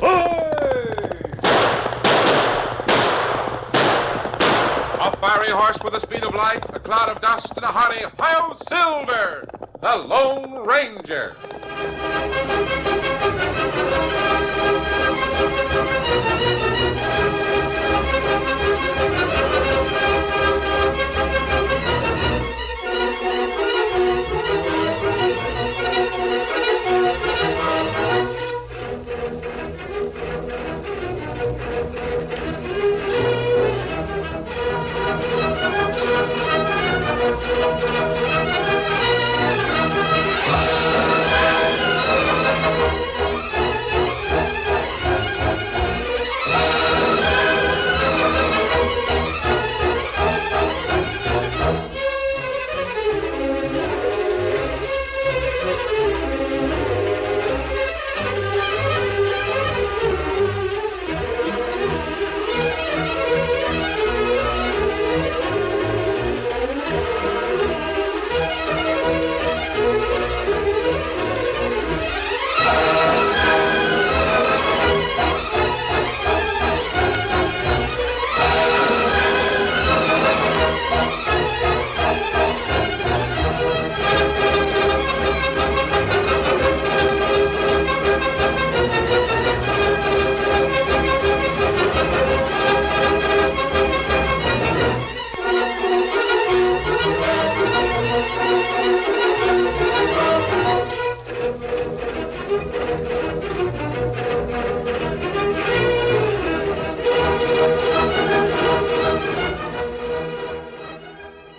A fiery horse with the speed of light, a cloud of dust, and a hearty Hi-Yo Silver, the Lone Ranger.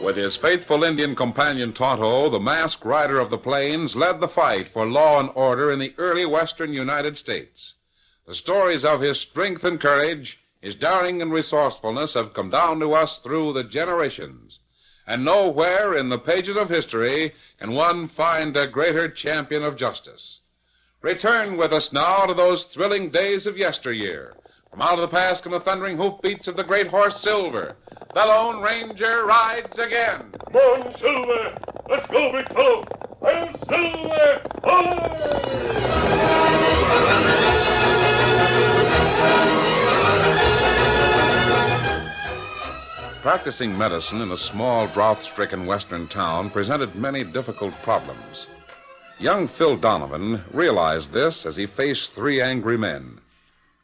With his faithful Indian companion Tonto, the masked rider of the plains led the fight for law and order in the early western United States. The stories of his strength and courage, his daring and resourcefulness have come down to us through the generations. And nowhere in the pages of history can one find a greater champion of justice. Return with us now to those thrilling days of yesteryear. From out of the past come the thundering hoofbeats of the great horse Silver. The Lone Ranger rides again. Come on, Silver. Let's go, big fellow. Hi-Yo Silver! Practicing medicine in a small, drought-stricken western town presented many difficult problems. Young Phil Donovan realized this as he faced three angry men.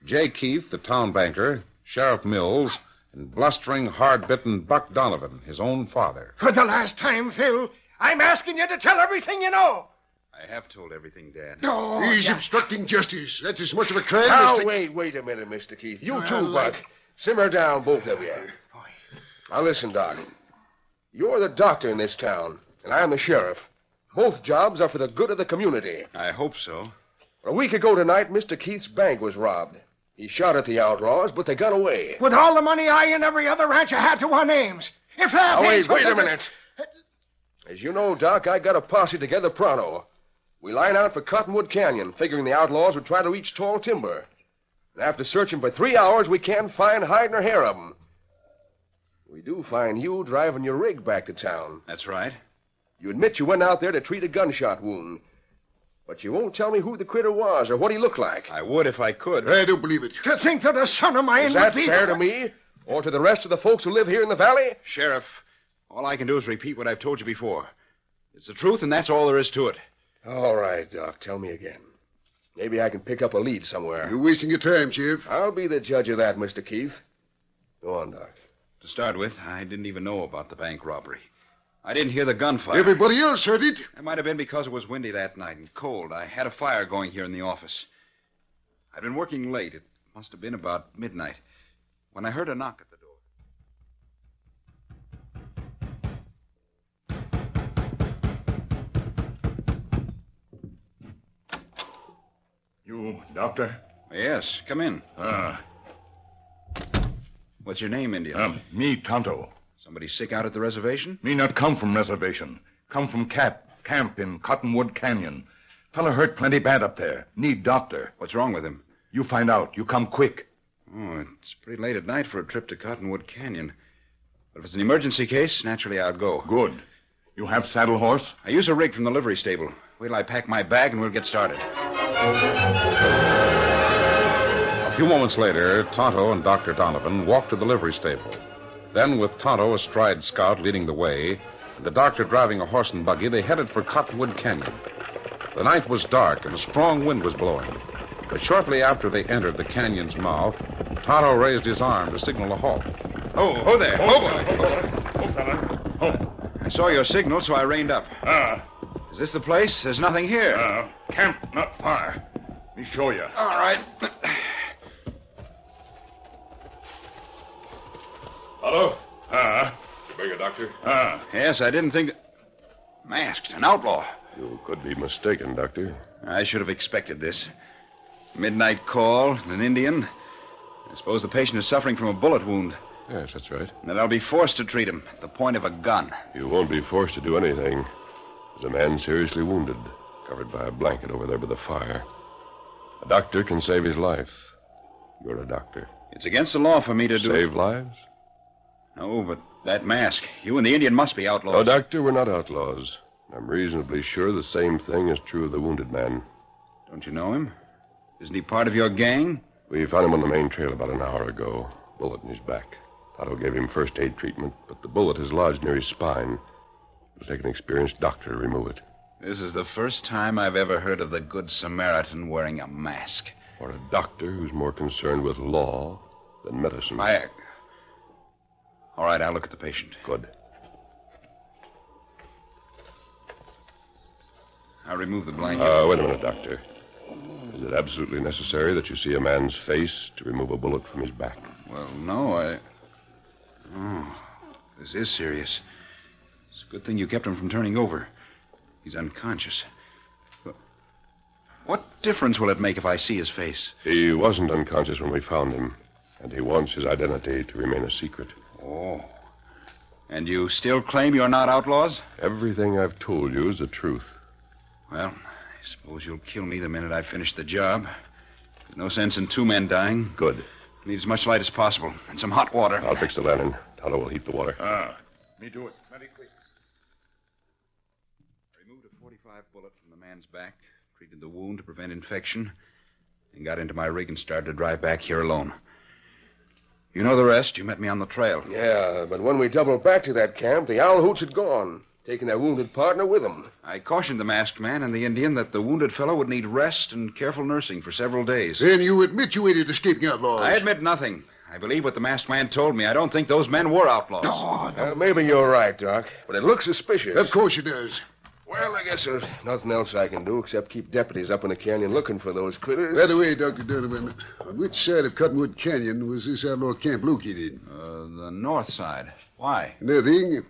Jay Keith, the town banker, Sheriff Mills, and blustering, hard-bitten Buck Donovan, his own father. For the last time, Phil, I'm asking you to tell everything you know. I have told everything, Dad. Oh, He's obstructing justice. That's as much of a crime Now, as... wait a minute, Mr. Keith. You too, Buck. Simmer down, both of you. Now, listen, Doc. You're the doctor in this town, and I'm the sheriff. Both jobs are for the good of the community. I hope so. A week ago tonight, Mr. Keith's bank was robbed. He shot at the outlaws, but they got away. With all the money I and every other rancher had to our names. If that Now, ain't wait a something minute. As you know, Doc, I got a posse together pronto. We line out for Cottonwood Canyon, figuring the outlaws would try to reach Tall Timber. And after searching for 3 hours, we can't find hide nor hair of them. We do find you driving your rig back to town. That's right. You admit you went out there to treat a gunshot wound. But you won't tell me who the critter was or what he looked like. I would if I could. I don't believe it. To think that a son of mine Is that would be... fair to me? Or to the rest of the folks who live here in the valley? Sheriff, all I can do is repeat what I've told you before. It's the truth, and that's all there is to it. All right, Doc. Tell me again. Maybe I can pick up a lead somewhere. You're wasting your time, Chief. I'll be the judge of that, Mr. Keith. Go on, Doc. To start with, I didn't even know about the bank robbery. I didn't hear the gunfire. Everybody else heard it. It might have been because it was windy that night and cold. I had a fire going here in the office. I'd been working late. It must have been about midnight when I heard a knock at the door. You, doctor? Yes, come in. What's your name, Indian? Me, Tonto. Somebody sick out at the reservation? Me not come from reservation. Come from camp in Cottonwood Canyon. Fella hurt plenty bad up there. Need doctor. What's wrong with him? You find out. You come quick. Oh, it's pretty late at night for a trip to Cottonwood Canyon. But if it's an emergency case, naturally I'll go. Good. You have saddle horse? I use a rig from the livery stable. Wait till I pack my bag and we'll get started. few moments later, Tonto and Dr. Donovan walked to the livery stable. Then, with Tonto astride Scout leading the way, and the doctor driving a horse and buggy, they headed for Cottonwood Canyon. The night was dark and a strong wind was blowing. But shortly after they entered the canyon's mouth, Tonto raised his arm to signal a halt. Oh there. Oh, boy. Oh, fella. I saw your signal, so I reined up. Is this the place? There's nothing here. Camp not far. Let me show you. All right. Hello? Bring a doctor? Yes, I didn't think... Masked, an outlaw. You could be mistaken, Doctor. I should have expected this. Midnight call, an Indian. I suppose the patient is suffering from a bullet wound. Yes, that's right. And that I'll be forced to treat him at the point of a gun. You won't be forced to do anything. There's a man seriously wounded, covered by a blanket over there by the fire. A doctor can save his life. You're a doctor. It's against the law for me to do... Save lives? No, but that mask. You and the Indian must be outlaws. No, Doctor, we're not outlaws. I'm reasonably sure the same thing is true of the wounded man. Don't you know him? Isn't he part of your gang? We found him on the main trail about an hour ago. Bullet in his back. Otto gave him first aid treatment, but the bullet has lodged near his spine. It will take an experienced doctor to remove it. This is the first time I've ever heard of the Good Samaritan wearing a mask. Or a doctor who's more concerned with law than medicine. All right, I'll look at the patient. Good. I'll remove the blanket. Wait a minute, Doctor. Is it absolutely necessary that you see a man's face to remove a bullet from his back? Well, no, Oh, this is serious. It's a good thing you kept him from turning over. He's unconscious. What difference will it make if I see his face? He wasn't unconscious when we found him, and he wants his identity to remain a secret. Oh. And you still claim you're not outlaws? Everything I've told you is the truth. Well, I suppose you'll kill me the minute I finish the job. There's no sense in two men dying. Good. I need as much light as possible and some hot water. I'll fix the lantern. Tonto will heat the water. Me do it. Mighty quick. I removed a .45 bullet from the man's back, treated the wound to prevent infection, and got into my rig and started to drive back here alone. You know the rest. You met me on the trail. Yeah, but when we doubled back to that camp, the owl hoots had gone, taking their wounded partner with them. I cautioned the masked man and the Indian that the wounded fellow would need rest and careful nursing for several days. Then you admit you aided escaping outlaws. I admit nothing. I believe what the masked man told me. I don't think those men were outlaws. Maybe you're right, Doc, but it looks suspicious. Of course it does. Well, I guess there's nothing else I can do except keep deputies up in the canyon looking for those critters. By the way, Dr. Donovan, on which side of Cottonwood Canyon was this outlaw camp located? The north side. Why? Nothing.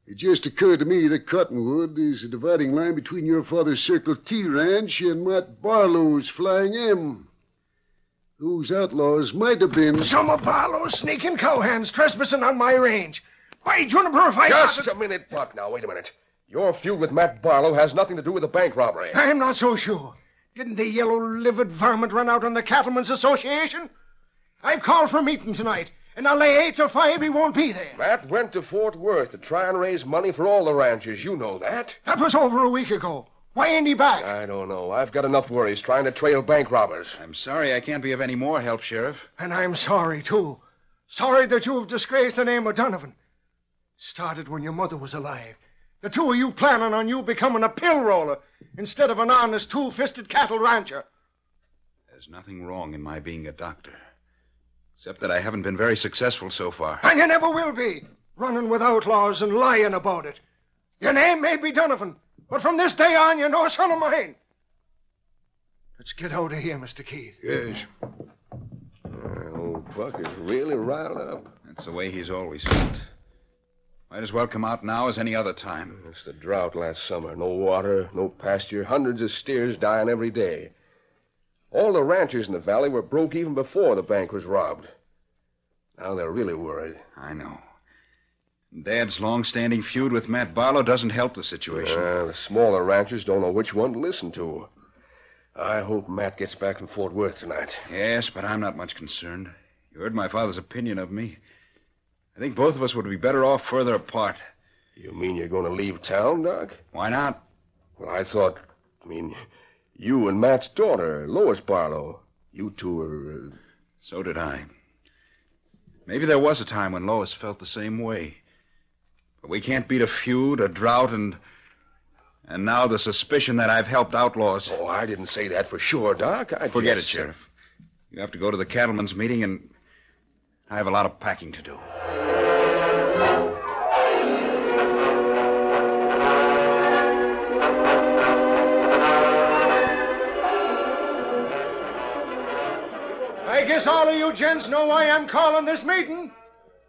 It just occurred to me that Cottonwood is a dividing line between your father's Circle T ranch and Matt Barlow's Flying M. Those outlaws might have been... Some of Barlow's sneaking cowhands trespassing on my range. Why, Juniper, if I... Just a minute, Buck, now. Wait a minute. Your feud with Matt Barlow has nothing to do with the bank robbery. I'm not so sure. Didn't the yellow-livered varmint run out on the Cattlemen's Association? I've called for a meeting tonight, and I'll lay 8 to 5 he won't be there. Matt went to Fort Worth to try and raise money for all the ranches. You know that. That was over a week ago. Why ain't he back? I don't know. I've got enough worries trying to trail bank robbers. I'm sorry I can't be of any more help, Sheriff. And I'm sorry, too. Sorry that you've disgraced the name of Donovan. Started when your mother was alive. The two of you planning on you becoming a pill roller instead of an honest, two-fisted cattle rancher. There's nothing wrong in my being a doctor. Except that I haven't been very successful so far. And you never will be, running with outlaws and lying about it. Your name may be Donovan, but from this day on, you're no son of mine. Let's get out of here, Mr. Keith. Yes. Old Buck is really riled up. That's the way he's always felt. Might as well come out now as any other time. It's the drought last summer. No water, no pasture, hundreds of steers dying every day. All the ranchers in the valley were broke even before the bank was robbed. Now they're really worried. I know. Dad's long-standing feud with Matt Barlow doesn't help the situation. The smaller ranchers don't know which one to listen to. I hope Matt gets back from Fort Worth tonight. Yes, but I'm not much concerned. You heard my father's opinion of me. I think both of us would be better off further apart. You mean you're going to leave town, Doc? Why not? Well, you and Matt's daughter, Lois Barlow. You two are... So did I. Maybe there was a time when Lois felt the same way. But we can't beat a feud, a drought, and now the suspicion that I've helped outlaws. Oh, I didn't say that for sure, Doc. Forget it, Sheriff. You have to go to the cattlemen's meeting, and I have a lot of packing to do. I guess all of you gents know why I'm calling this meeting.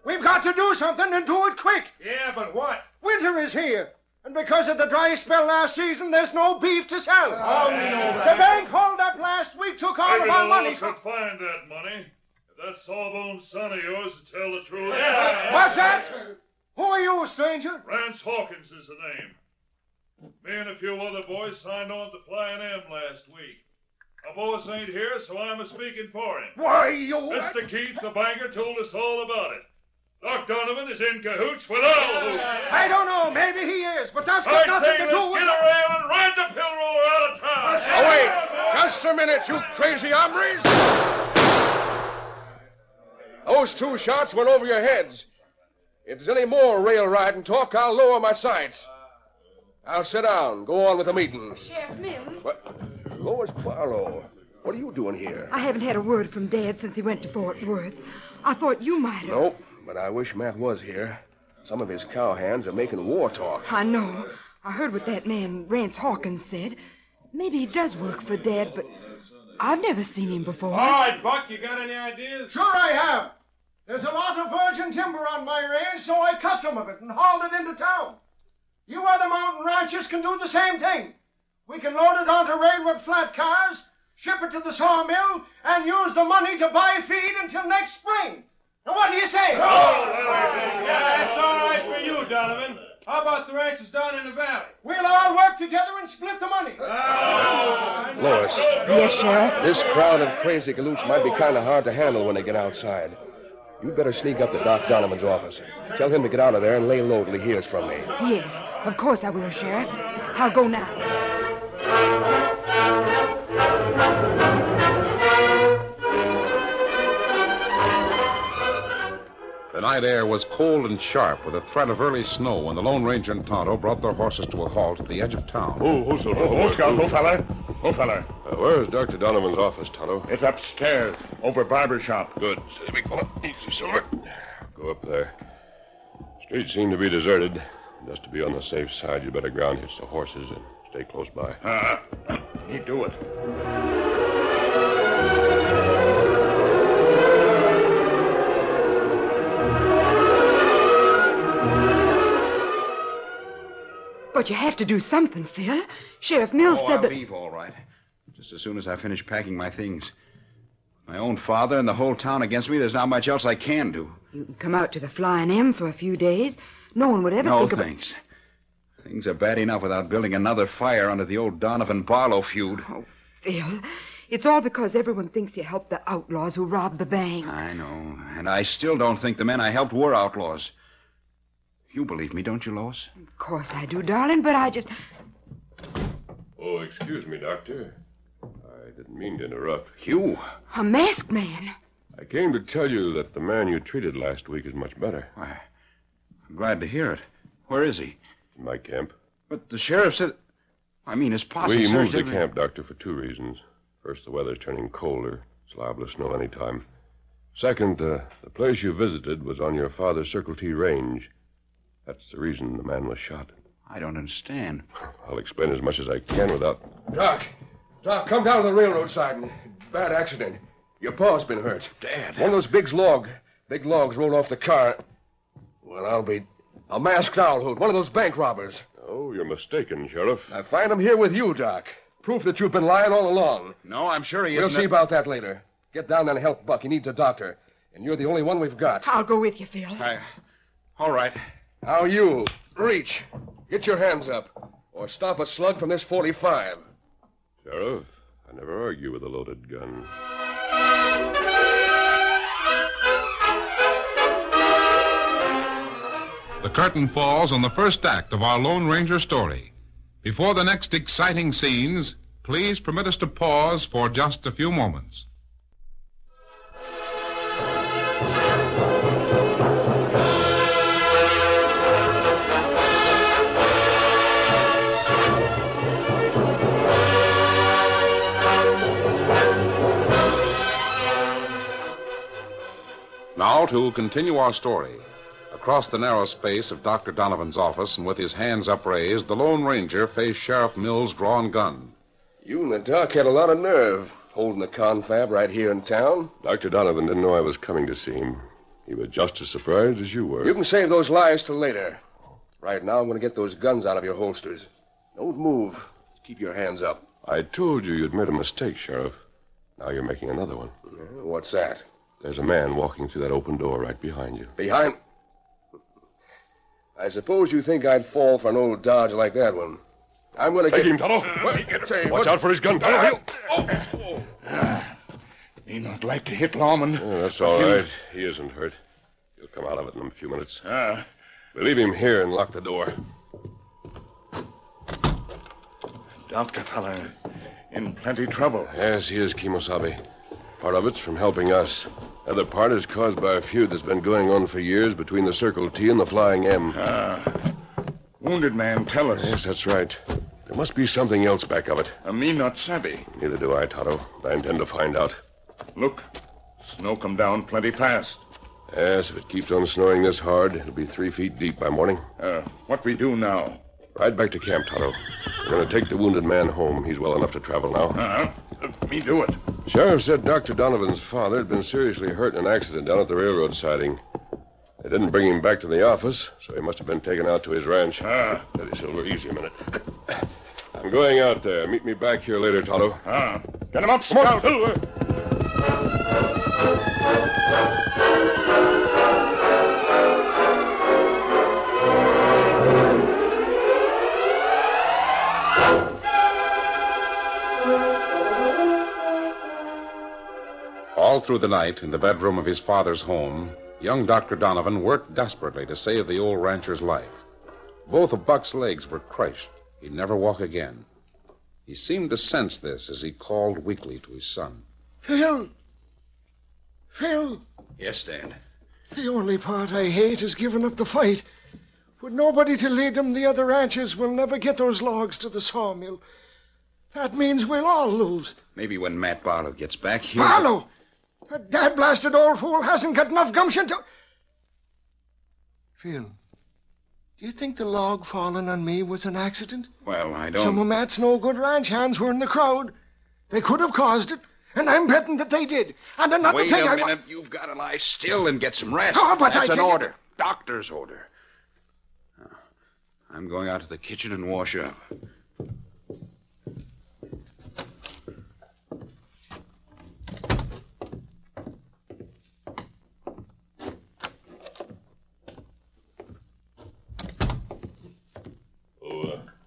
We've got to do something and do it quick. Yeah, but what? Winter is here. And because of the dry spell last season, there's no beef to sell. Oh, we know that. The bank hold up last week, took all of our money. Could find that money. If that sawbone son of yours to tell the truth. What's that? Who are you, stranger? Rance Hawkins is the name. Me and a few other boys signed on to Flying M last week. Our boss ain't here, so I'm a-speaking for him. Why, you... Mr. Keith, the banker, told us all about it. Doc Donovan is in cahoots with all who... I don't know. Maybe he is, but that's got nothing to do with... Get a rail and ride the pill roller out of town. Oh, wait. Just a minute, you crazy hombres. Those 2 shots went over your heads. If there's any more rail riding talk, I'll lower my sights. I'll sit down. Go on with the meeting. Sheriff Mills. What? Lois Barlow, what are you doing here? I haven't had a word from Dad since he went to Fort Worth. I thought you might have. Nope, but I wish Matt was here. Some of his cowhands are making war talk. I know. I heard what that man, Rance Hawkins, said. Maybe he does work for Dad, but I've never seen him before. All right, Buck, you got any ideas? Sure I have. There's a lot of virgin timber on my range, so I cut some of it and hauled it into town. You other mountain ranchers can do the same thing. We can load it onto railroad flat cars, ship it to the sawmill, and use the money to buy feed until next spring. Now, what do you say? Yeah, that's all right for you, Donovan. How about the ranches down in the valley? We'll all work together and split the money. Lois. Yes, Sheriff? This crowd of crazy galoots might be kind of hard to handle when they get outside. You'd better sneak up to Doc Donovan's office. Tell him to get out of there and lay low till he hears from me. Yes, of course I will, Sheriff. I'll go now. The night air was cold and sharp with a threat of early snow when the Lone Ranger and Tonto brought their horses to a halt at the edge of town. Oh, Scout, oh, fella. Oh, fella. Where's Dr. Donovan's office, Tonto? It's upstairs, over barber shop. Good. Say, big fella. Easy, Silver. Go up there. Streets seem to be deserted. Just to be on the safe side, you better ground hitch the horses and stay close by. He do it. But you have to do something, Phil. Sheriff Mills said I'll that... leave, all right. Just as soon as I finish packing my things. My own father and the whole town against me, there's not much else I can do. You can come out to the Flying M for a few days. No one would ever No, think of... thanks. Things are bad enough without building another fire under the old Donovan-Barlow feud. Oh, Phil, it's all because everyone thinks you helped the outlaws who robbed the bank. I know, and I still don't think the men I helped were outlaws. You believe me, don't you, Lois? Of course I do, darling, but I just... Oh, excuse me, Doctor. I didn't mean to interrupt. You? A masked man. I came to tell you that the man you treated last week is much better. Why, I'm glad to hear it. Where is he? In my camp. But the sheriff said... I mean, his posse We moved searched the every... camp, Doctor, for 2 reasons. First, the weather's turning colder. It's liable to snow any time. Second, the place you visited was on your father's Circle T range. That's the reason the man was shot. I don't understand. I'll explain as much as I can without... Doc, come down to the railroad side. Bad accident. Your paw's been hurt. Dad. One of those big logs rolled off the car. Well, I'll be a masked owl hoot, one of those bank robbers. Oh, you're mistaken, Sheriff. I find him here with you, Doc. Proof that you've been lying all along. No, I'm sure he We'll isn't... see about that later. Get down there and help Buck. He needs a doctor. And you're the only one we've got. I'll go with you, Phil. All right. Now you, reach. Get your hands up. Or stop a slug from this 45. Sheriff, I never argue with a loaded gun. The curtain falls on the first act of our Lone Ranger story. Before the next exciting scenes, please permit us to pause for just a few moments. Now, to continue our story. Across the narrow space of Dr. Donovan's office, and with his hands upraised, the Lone Ranger faced Sheriff Mills' drawn gun. You and the doc had a lot of nerve, holding the confab right here in town. Dr. Donovan didn't know I was coming to see him. He was just as surprised as you were. You can save those lies till later. Right now, I'm going to get those guns out of your holsters. Don't move. Keep your hands up. I told you you'd made a mistake, Sheriff. Now you're making another one. What's that? There's a man walking through that open door right behind you. Behind? I suppose you think I'd fall for an old dodge like that one. I'm going to Take get... him, Tonto. Watch out for his gun, Tonto. He not like to hit lawman. Oh, that's all right. He isn't hurt. He'll come out of it in a few minutes. We'll leave him here and lock the door. Doctor fella in plenty trouble. Yes, he is, Kimosabe. Part of it's from helping us. The other part is caused by a feud that's been going on for years between the Circle T and the Flying M. Wounded man, tell us. Yes, that's right. There must be something else back of it. Me not savvy. Neither do I, Tonto. I intend to find out. Look, snow come down plenty fast. Yes, if it keeps on snowing this hard, it'll be 3 feet deep by morning. What we do now? Ride back to camp, Tonto. We're going to take the wounded man home. He's well enough to travel now. Me do it. Sheriff said Dr. Donovan's father had been seriously hurt in an accident down at the railroad siding. They didn't bring him back to the office, so he must have been taken out to his ranch. Steady, Silver. Easy a minute. I'm going out there. Meet me back here later, Tonto. Get him up, Scout. Come on, Silver. All through the night, in the bedroom of his father's home, young Dr. Donovan worked desperately to save the old rancher's life. Both of Buck's legs were crushed. He'd never walk again. He seemed to sense this as he called weakly to his son. Phil! Phil! Yes, Dad. The only part I hate is giving up the fight. With nobody to lead them, the other ranchers will never get those logs to the sawmill. That means we'll all lose. Maybe when Matt Barlow gets back here... Barlow! That dad-blasted old fool hasn't got enough gumption to... Phil, do you think the log falling on me was an accident? Well, I don't... Some of Matt's no-good ranch hands were in the crowd. They could have caused it, and I'm betting that they did. And another Wait thing a minute. You've got to lie still and get some rest. Oh, but That's I an think- order. Doctor's order. I'm going out to the kitchen and wash up.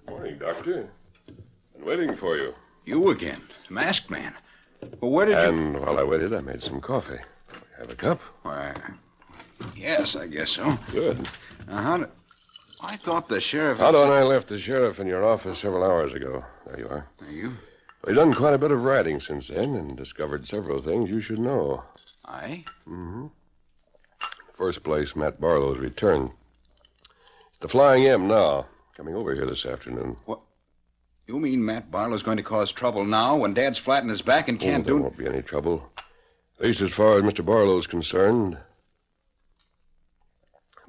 Morning, Doctor. Been waiting for you. You again, masked man. Well, where did you... And while I waited, I made some coffee. Have a cup? Why, yes, I guess so. Good. How did... I thought the sheriff... Tonto and I left the sheriff in your office several hours ago. There you are. Are you? We've done quite a bit of writing since then and discovered several things you should know. I? Mm-hmm. First place, Matt Barlow's return. It's the Flying M now. Coming over here this afternoon. What? You mean Matt Barlow's going to cause trouble now when Dad's flat on his back and can't There do... won't be any trouble. At least as far as Mr. Barlow's concerned.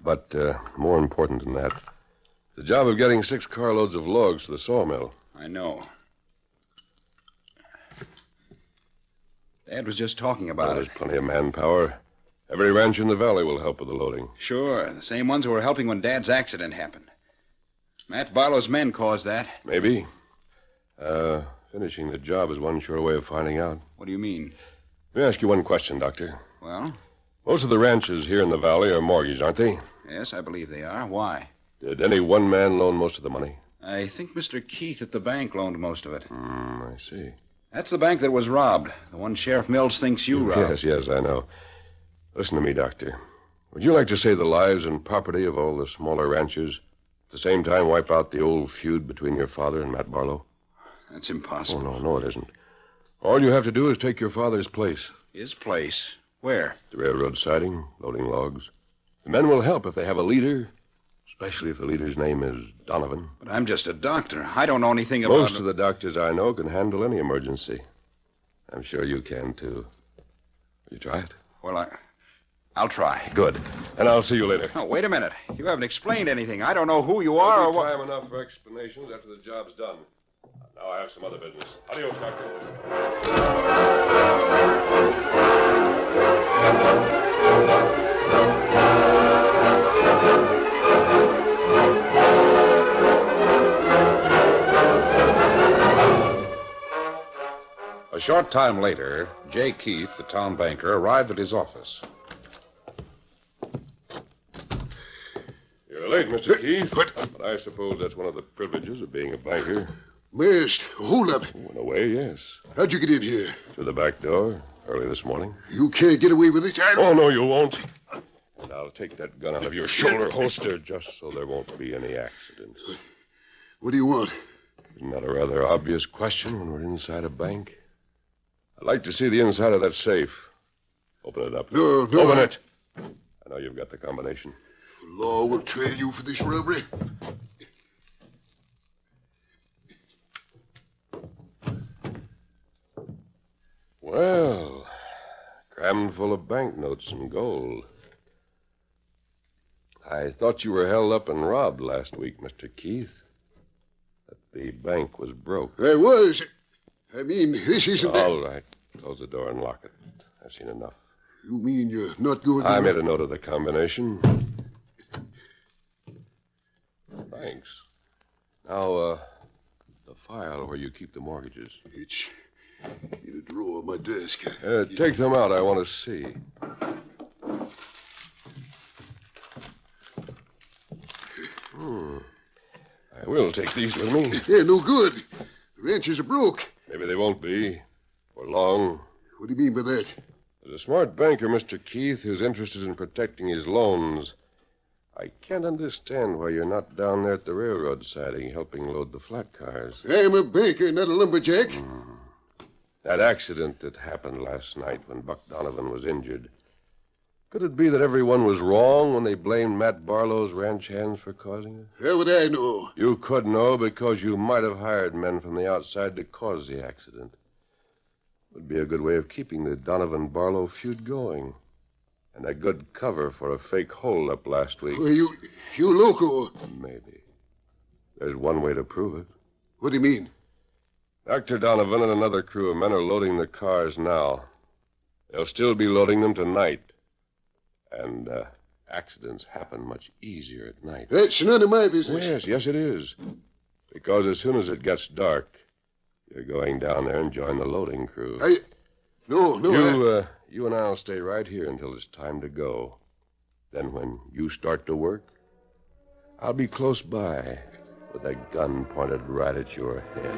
But more important than that, the job of getting 6 carloads of logs to the sawmill. I know. Dad was just talking about There's it. plenty of manpower. Every ranch in the valley will help with the loading. Sure, the same ones who were helping when Dad's accident happened. Matt Barlow's men caused that. Maybe. Finishing the job is one sure way of finding out. What do you mean? Let me ask you one question, Doctor. Well, Most of the ranches here in the valley are mortgaged, aren't they? yes, I believe they are. Why? Did any one man loan most of the money? I think Mr. Keith at the bank loaned most of it. I see. That's the bank that was robbed. The one Sheriff Mills thinks you robbed. Yes, I know. Listen to me, Doctor. Would you like to save the lives and property of all the smaller ranchers, at the same time wipe out the old feud between your father and Matt Barlow? That's impossible. Oh, no, it isn't. All you have to do is take your father's place. His place? Where? The railroad siding, loading logs. The men will help if they have a leader, especially if the leader's name is Donovan. But I'm just a doctor. I don't know anything about... Most of the doctors I know can handle any emergency. I'm sure you can, too. Will you try it? Well, I'll try. Good. And I'll see you later. Oh, wait a minute. You haven't explained anything. I don't know who you are or There'll be what. time enough for explanations after the job's done. Now I have some other business. Adios, Doctor. A short time later, J. Keith, the town banker, arrived at his office. You're late, Mr. Keith. But I suppose that's one of the privileges of being a banker. Masked, hold up. In a way, yes. How'd you get in here? Through the back door, early this morning. You can't get away with it. Oh, no, you won't. And I'll take that gun out of your shoulder holster just so there won't be any accident. What do you want? Isn't that a rather obvious question when we're inside a bank? I'd like to see the inside of that safe. Open it up. No. Open it. I know you've got the combination. The law will trail you for this robbery. Well, crammed full of banknotes and gold. I thought you were held up and robbed last week, Mr. Keith. That the bank was broke. I was. I mean, this isn't... All right. Close the door and lock it. I've seen enough. You mean you're not going to... I made a note of the combination. Thanks. Now, the file where you keep the mortgages. It's in a drawer of my desk. Take them out. I want to see. I will take these with me. Yeah, no good. The ranches are broke. Maybe they won't be. For long. What do you mean by that? There's a smart banker, Mr. Keith, who's interested in protecting his loans. I can't understand why you're not down there at the railroad siding helping load the flat cars. I'm a banker, not a lumberjack. That accident that happened last night when Buck Donovan was injured. Could it be that everyone was wrong when they blamed Matt Barlow's ranch hands for causing it? How would I know? You could know because you might have hired men from the outside to cause the accident. Would be a good way of keeping the Donovan-Barlow feud going. And a good cover for a fake holdup last week. Well, you loco. Maybe. There's one way to prove it. What do you mean? Dr. Donovan and another crew of men are loading the cars now. They'll still be loading them tonight. And accidents happen much easier at night. That's none of my business. Yes, it is. Because as soon as it gets dark, you're going down there and join the loading crew. No. You and I'll stay right here until it's time to go. Then when you start to work, I'll be close by with a gun pointed right at your head.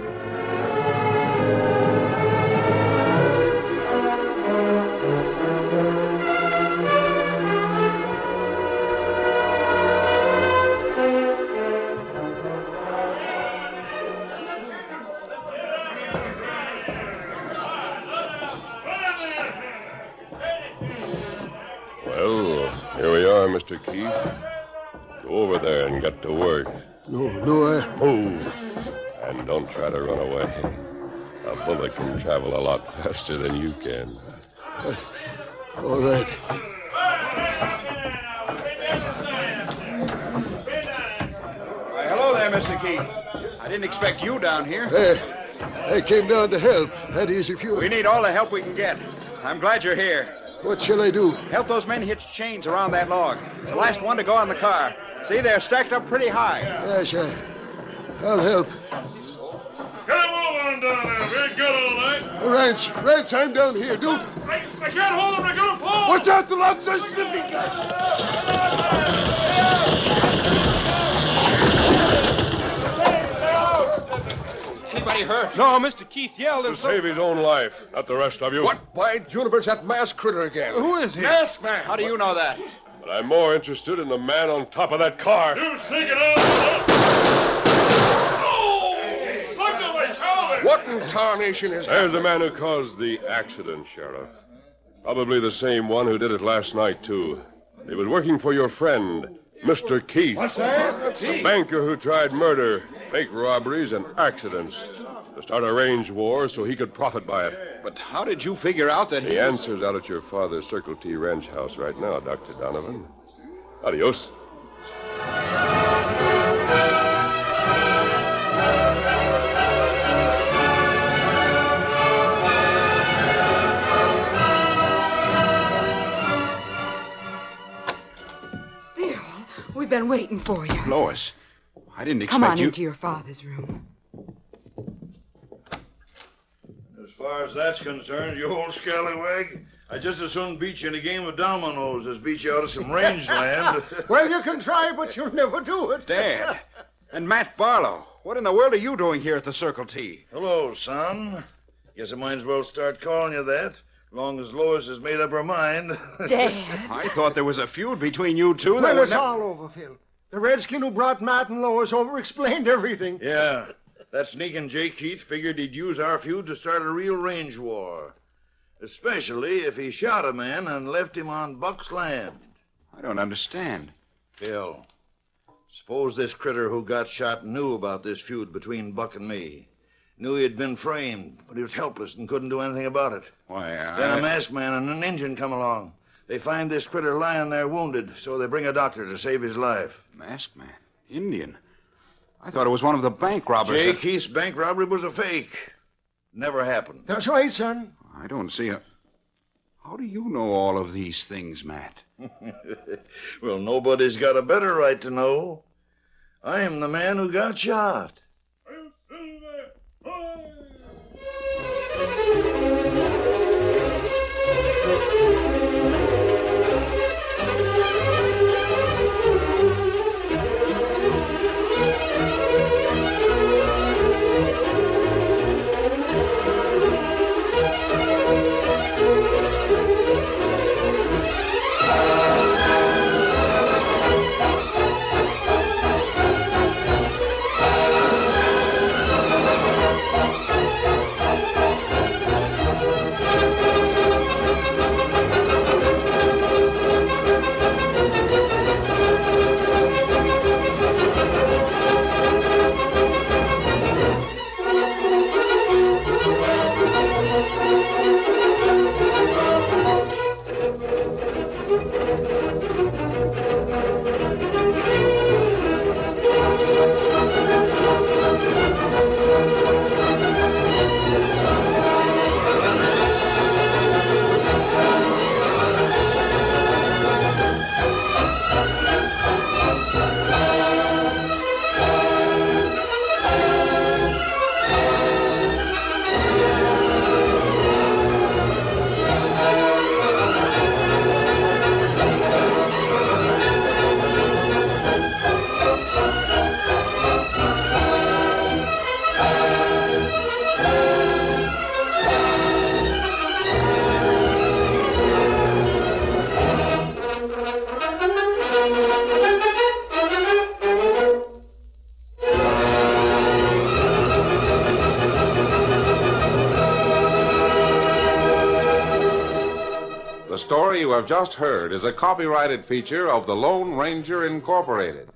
Here we are, Mr. Keith. Go over there and get to work. No, Move. And don't try to run away. A bullet can travel a lot faster than you can. All right. Why, hello there, Mr. Keith. I didn't expect you down here. I came down to help. That is, if you... We need all the help we can get. I'm glad you're here. What shall I do? Help those men hitch chains around that log. It's the last one to go on the car. See, they're stacked up pretty high. Yes, I'll help. Come on down there. We're good all night. Rance, I'm down here. Don't... I can't hold him. They're going to fall. Watch out, the logs are slipping. Anybody hurt? No, Mr. Keith yelled To save his own life, not the rest of you. What? By Juniper's that masked critter again. Who is he? Masked man. How do you know that? But I'm more interested in the man on top of that car. You sneak it out. Oh! Look at my shoulder. What in tarnation is that? There's the man who caused the accident, Sheriff. Probably the same one who did it last night, too. He was working for your friend, Mr. Keith. What's that? The banker who tried murder, fake robberies, and accidents. To start a range war so he could profit by it. But how did you figure out that The answer's out at your father's Circle T ranch house right now, Dr. Donovan. Adios. Bill, we've been waiting for you. Lois, I didn't expect Come on you... into your father's room. As far as that's concerned, you old scallywag, I'd just as soon beat you in a game of dominoes as beat you out of some rangeland. Well, you can try, but you'll never do it. Dad. And Matt Barlow. What in the world are you doing here at the Circle T? Hello, son. Guess I might as well start calling you that, as long as Lois has made up her mind. Dad. I thought there was a feud between you two. Well, it's all over, Phil. The redskin who brought Matt and Lois over explained everything. Yeah, that sneaking Jake Keith figured he'd use our feud to start a real range war. Especially if he shot a man and left him on Buck's land. I don't understand. Phil, suppose this critter who got shot knew about this feud between Buck and me. Knew he had been framed, but he was helpless and couldn't do anything about it. Why, Then a masked man and an Injun come along. They find this critter lying there wounded, so they bring a doctor to save his life. Masked man? Indian? I thought it was one of the bank robbers. Jake Keith's bank robbery was a fake. Never happened. That's right, son. I don't see a... How do you know all of these things, Matt? Well, nobody's got a better right to know. I am the man who got shot. The story you have just heard is a copyrighted feature of the Lone Ranger Incorporated.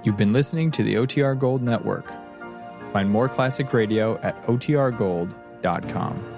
You've been listening to the OTR Gold Network. Find more classic radio at otrgold.com.